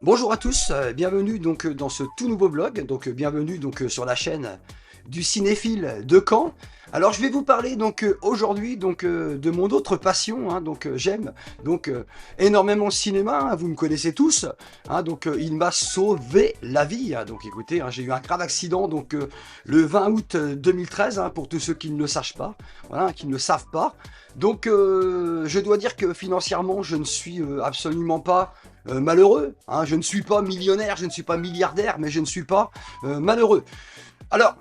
Bonjour à tous, bienvenue donc dans ce tout nouveau vlog, donc bienvenue donc sur la chaîne du cinéphile de Caen. Alors je vais vous parler donc aujourd'hui donc de mon autre passion, hein, donc j'aime donc énormément le cinéma, hein, vous me connaissez tous, hein, donc il m'a sauvé la vie, hein, donc écoutez, hein, j'ai eu un grave accident donc le 20 août 2013, hein, pour tous ceux qui ne le sachent pas, voilà, qui ne le savent pas. Donc je dois dire que financièrement je ne suis absolument pas malheureux, hein, je ne suis pas millionnaire, je ne suis pas milliardaire, mais je ne suis pas malheureux. Alors,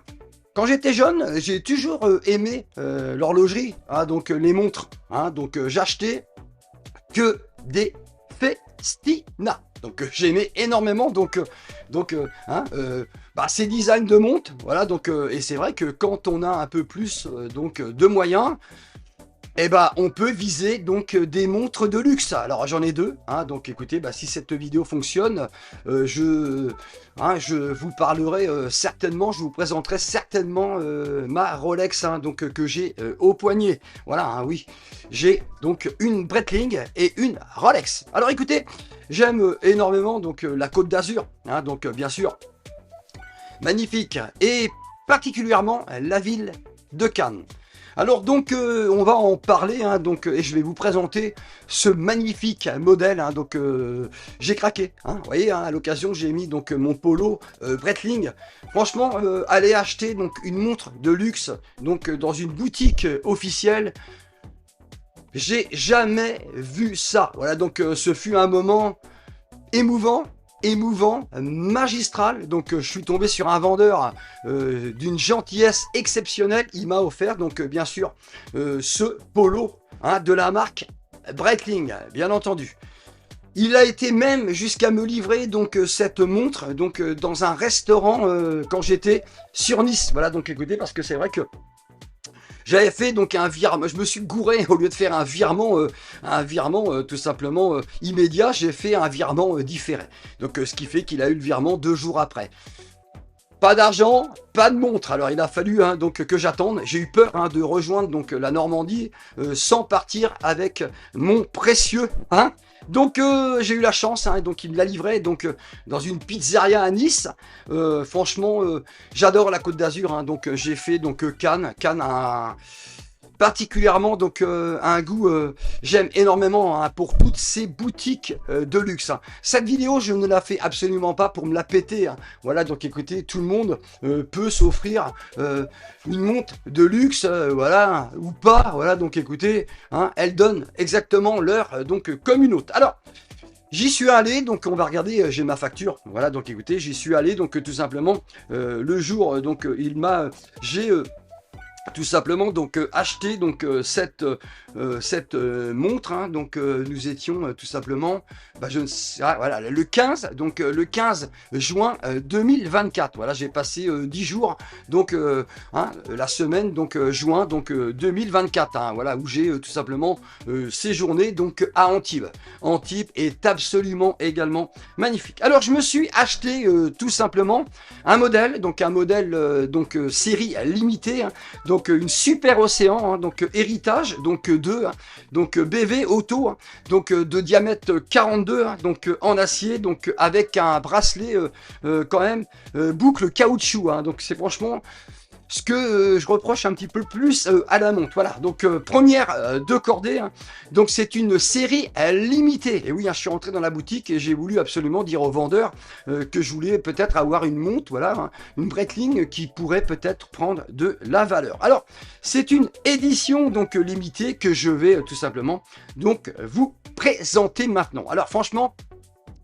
quand j'étais jeune, j'ai toujours aimé l'horlogerie, hein, donc les montres, hein, donc j'achetais que des Festina. Donc j'aimais énormément ces designs de montres, voilà, donc et c'est vrai que quand on a un peu plus donc de moyens, eh ben, on peut viser donc des montres de luxe. Alors j'en ai deux, hein, donc écoutez, bah, si cette vidéo fonctionne, je vous parlerai certainement, je vous présenterai certainement ma Rolex, hein, donc que j'ai au poignet. Voilà, hein, oui, j'ai donc une Breitling et une Rolex. Alors écoutez, j'aime énormément donc la Côte d'Azur, hein, donc bien sûr, magnifique, et particulièrement la ville de Cannes. Alors donc on va en parler, hein, donc, et je vais vous présenter ce magnifique modèle, hein, donc j'ai craqué, hein, vous voyez, hein, à l'occasion j'ai mis donc mon polo Breitling. Franchement, aller acheter donc une montre de luxe donc dans une boutique officielle, j'ai jamais vu ça. Voilà, donc ce fut un moment émouvant, magistral. Donc je suis tombé sur un vendeur d'une gentillesse exceptionnelle. Il m'a offert donc bien sûr ce polo, hein, de la marque Breitling, bien entendu. Il a été même jusqu'à me livrer donc cette montre donc dans un restaurant quand j'étais sur Nice. Voilà, donc écoutez, parce que c'est vrai que j'avais fait donc un virement, je me suis gouré, au lieu de faire un virement tout simplement immédiat, j'ai fait un virement différé. Donc ce qui fait qu'il a eu le virement 2 jours après. Pas d'argent, pas de montre. Alors il a fallu, hein, donc que j'attende. J'ai eu peur, hein, de rejoindre donc la Normandie sans partir avec mon précieux, hein. Donc j'ai eu la chance, hein, donc il me l'a livré donc dans une pizzeria à Nice. Franchement, j'adore la Côte d'Azur, hein, donc j'ai fait donc Cannes. Cannes a particulièrement donc un goût, j'aime énormément, hein, pour toutes ces boutiques de luxe, hein. Cette vidéo, je ne la fais absolument pas pour me la péter, hein. Voilà, donc écoutez, tout le monde peut s'offrir une montre de luxe, voilà, ou pas. Voilà, donc écoutez, hein, elle donne exactement l'heure donc comme une autre. Alors, j'y suis allé, donc on va regarder, j'ai ma facture, voilà, donc écoutez, j'y suis allé, donc tout simplement, le jour, donc j'ai tout simplement donc acheté donc cette montre, hein, donc nous étions tout simplement, bah, je ne sais, ah, voilà, le 15, donc le 15 juin 2024. Voilà, j'ai passé 10 jours donc hein, la semaine donc juin donc 2024, hein, voilà, où j'ai tout simplement séjourné donc à Antibes. Antibes est absolument également magnifique. Alors je me suis acheté tout simplement un modèle donc série limitée, hein, donc une Super Océan, hein, donc héritage donc 2, hein, donc BV Auto, hein, donc de diamètre 42, hein, donc en acier, donc avec un bracelet quand même boucle caoutchouc, hein, donc c'est franchement ce que je reproche un petit peu plus à la montre. Voilà, donc première de cordée, hein. Donc c'est une série limitée. Et oui, hein, je suis rentré dans la boutique et j'ai voulu absolument dire au vendeur que je voulais peut-être avoir une montre, voilà, hein, une Breitling qui pourrait peut-être prendre de la valeur. Alors, c'est une édition donc limitée que je vais tout simplement donc vous présenter maintenant. Alors franchement,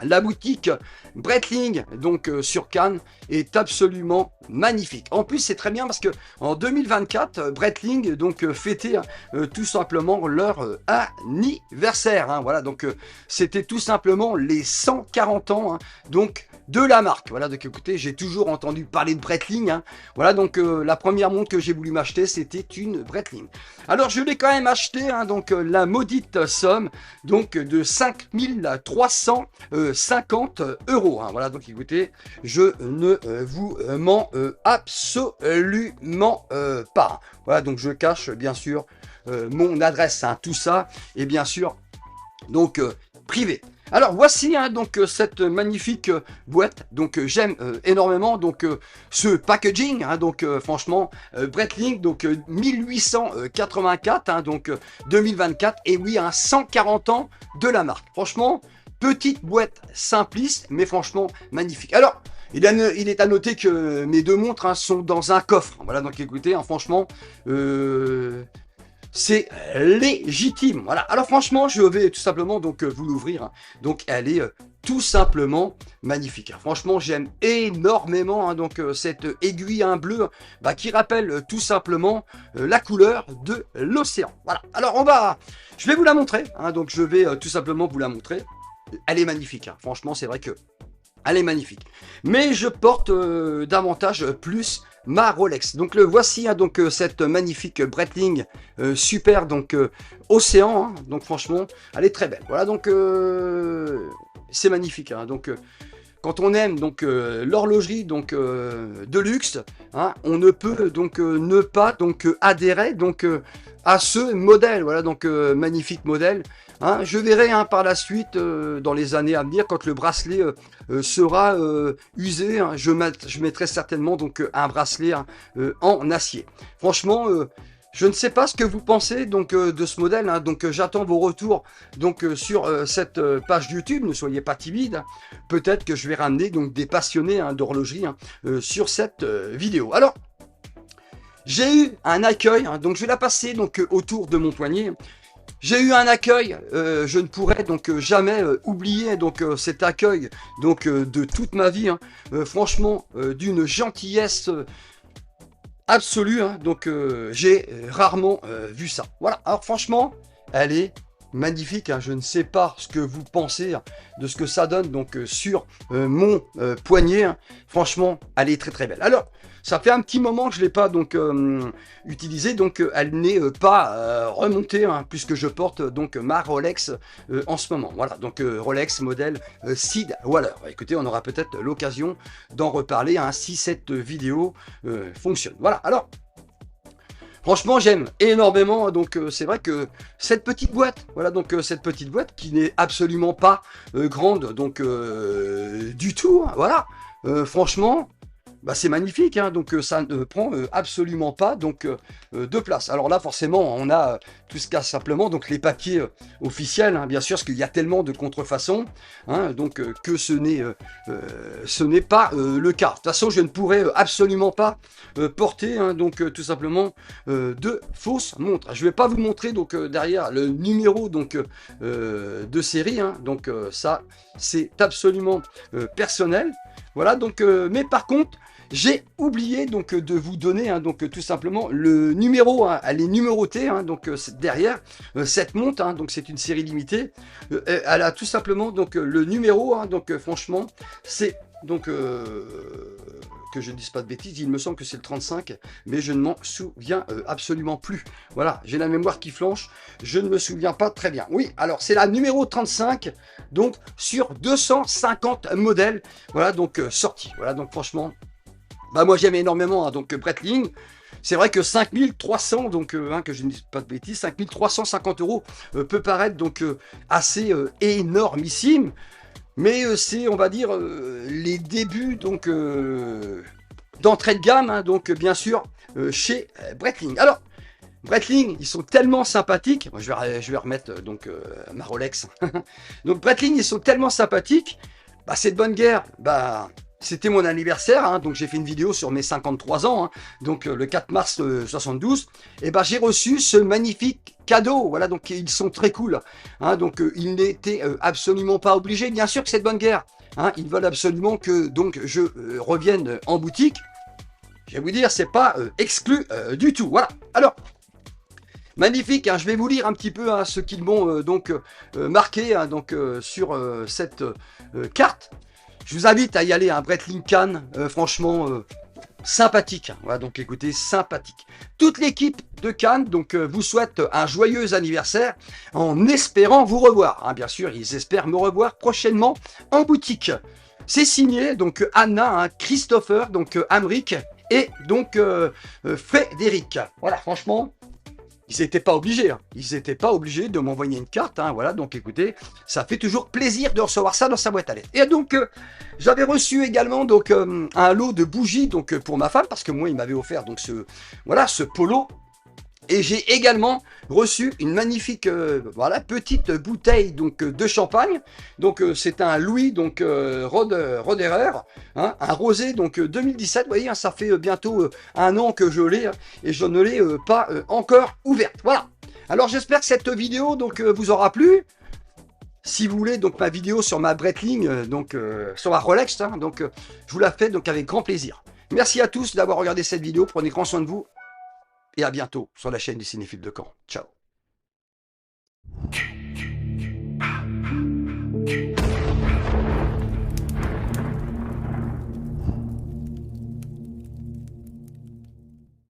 la boutique Breitling donc sur Cannes est absolument magnifique. En plus, c'est très bien parce que en 2024, Breitling donc fêtait tout simplement leur anniversaire, hein. Voilà, donc c'était tout simplement les 140 ans, hein, donc de la marque. Voilà, donc écoutez, j'ai toujours entendu parler de Breitling, hein. Voilà, donc la première montre que j'ai voulu m'acheter, c'était une Breitling. Alors je l'ai quand même acheté, hein, donc la maudite somme donc de 5350 €, hein. Voilà, donc écoutez, je ne vous mens absolument pas. Voilà, donc je cache bien sûr mon adresse, hein, tout ça, et bien sûr donc privé. Alors voici hein, donc cette magnifique boîte. Donc j'aime énormément donc ce packaging. Hein, donc franchement, Breitling donc 1884 hein, donc 2024 et oui un 140 ans de la marque. Franchement, petite boîte simpliste mais franchement magnifique. Alors il est à noter que mes deux montres hein, sont dans un coffre. Voilà donc écoutez hein, franchement. C'est légitime. Voilà. Alors franchement, je vais tout simplement donc vous l'ouvrir. Hein. Donc elle est tout simplement magnifique. Franchement, j'aime énormément hein, donc cette aiguille hein, bleue bah, qui rappelle tout simplement la couleur de l'océan. Voilà. Alors je vais vous la montrer. Hein, donc je vais tout simplement vous la montrer. Elle est magnifique. Hein. Franchement, c'est vrai que elle est magnifique. Mais je porte davantage plus ma Rolex. Donc le voici hein, donc cette magnifique Breitling super donc océan. Hein, donc franchement, elle est très belle. Voilà donc c'est magnifique. Hein, donc quand on aime donc l'horlogerie donc de luxe, hein, on ne peut donc ne pas donc adhérer donc à ce modèle. Voilà donc magnifique modèle. Hein, je verrai hein, par la suite, dans les années à venir, quand le bracelet sera usé, hein, je mettrai certainement donc un bracelet hein, en acier. Franchement, je ne sais pas ce que vous pensez donc de ce modèle. Hein, donc j'attends vos retours donc sur cette page YouTube. Ne soyez pas timide. Peut-être que je vais ramener donc des passionnés hein, d'horlogerie hein, sur cette vidéo. Alors. J'ai eu un accueil, hein, donc je vais la passer donc autour de mon poignet. J'ai eu un accueil, je ne pourrai donc jamais oublier donc cet accueil donc de toute ma vie. Hein, franchement, d'une gentillesse absolue. Hein, donc j'ai rarement vu ça. Voilà. Alors franchement, elle est magnifique. Hein, je ne sais pas ce que vous pensez hein, de ce que ça donne donc sur mon poignet. Hein. Franchement, elle est très très belle. Alors. Ça fait un petit moment que je ne l'ai pas donc utilisée, donc elle n'est pas remontée, hein, puisque je porte donc ma Rolex en ce moment. Voilà, donc Rolex modèle Seed Waller. Écoutez, on aura peut-être l'occasion d'en reparler hein, si cette vidéo fonctionne. Voilà, alors. Franchement, j'aime énormément. Donc, c'est vrai que cette petite boîte, voilà, donc cette petite boîte qui n'est absolument pas grande, donc du tout. Hein, voilà, franchement. Bah, c'est magnifique, hein, donc ça ne prend absolument pas donc, de place. Alors là, forcément, on a tout ce cas simplement donc les papiers officiels, hein, bien sûr, parce qu'il y a tellement de contrefaçons, hein, donc que ce n'est pas le cas. De toute façon, je ne pourrais absolument pas porter hein, donc tout simplement de fausses montres. Je ne vais pas vous montrer donc derrière le numéro donc de série, hein, donc ça c'est absolument personnel. Voilà, donc, mais par contre, j'ai oublié donc de vous donner hein, donc tout simplement le numéro. Hein, elle est numérotée hein, donc derrière cette montre. Hein, donc c'est une série limitée. Elle a tout simplement donc le numéro. Hein, donc franchement, c'est donc que je ne dise pas de bêtises. Il me semble que c'est le 35, mais je ne m'en souviens absolument plus. Voilà, j'ai la mémoire qui flanche. Je ne me souviens pas très bien. Oui, alors c'est la numéro 35. Donc sur 250 modèles. Voilà donc sortis. Voilà donc franchement. Bah moi j'aime énormément hein, donc Breitling. C'est vrai que 5300, donc hein, que je ne dis pas de bêtises, 5350 € peut paraître donc assez énormissime. Mais c'est, on va dire, les débuts donc d'entrée de gamme, hein, donc bien sûr chez Breitling. Alors Breitling, ils sont tellement sympathiques. Moi, je vais remettre donc ma Rolex. Donc Breitling, ils sont tellement sympathiques. Bah cette bonne guerre, bah c'était mon anniversaire, hein, donc j'ai fait une vidéo sur mes 53 ans, hein, donc le 4 mars 72, et ben j'ai reçu ce magnifique cadeau, voilà, donc ils sont très cool, hein, donc ils n'étaient absolument pas obligés, bien sûr que c'est de bonne guerre, hein, ils veulent absolument que donc je revienne en boutique, je vais vous dire, c'est pas exclu du tout, voilà, alors... Magnifique, hein, je vais vous lire un petit peu hein, ce qu'ils m'ont donc marqué hein, donc, sur cette carte. Je vous invite à y aller, hein, Breitling Cannes, franchement sympathique. Hein, voilà, donc écoutez, sympathique. Toute l'équipe de Cannes donc, vous souhaite un joyeux anniversaire en espérant vous revoir. Hein, bien sûr, ils espèrent me revoir prochainement en boutique. C'est signé donc Anna, hein, Christopher, donc Amric et donc Frédéric. Voilà, franchement... Ils n'étaient pas obligés, hein. Ils n'étaient pas obligés de m'envoyer une carte, hein, voilà, donc écoutez, ça fait toujours plaisir de recevoir ça dans sa boîte à lettres. Et donc, j'avais reçu également donc, un lot de bougies donc, pour ma femme, parce que moi, il m'avait offert donc, voilà, ce polo. Et j'ai également reçu une magnifique voilà, petite bouteille donc, de champagne. Donc c'est un Louis donc, Roderer, hein, un rosé donc 2017. Vous voyez, hein, ça fait bientôt un an que je l'ai hein, et je ne l'ai pas encore ouverte. Voilà. Alors j'espère que cette vidéo donc, vous aura plu. Si vous voulez donc ma vidéo sur ma Breitling, donc sur la Rolex, hein, donc je vous la fais donc avec grand plaisir. Merci à tous d'avoir regardé cette vidéo. Prenez grand soin de vous. Et à bientôt sur la chaîne du Cinéphile de Caen. Ciao.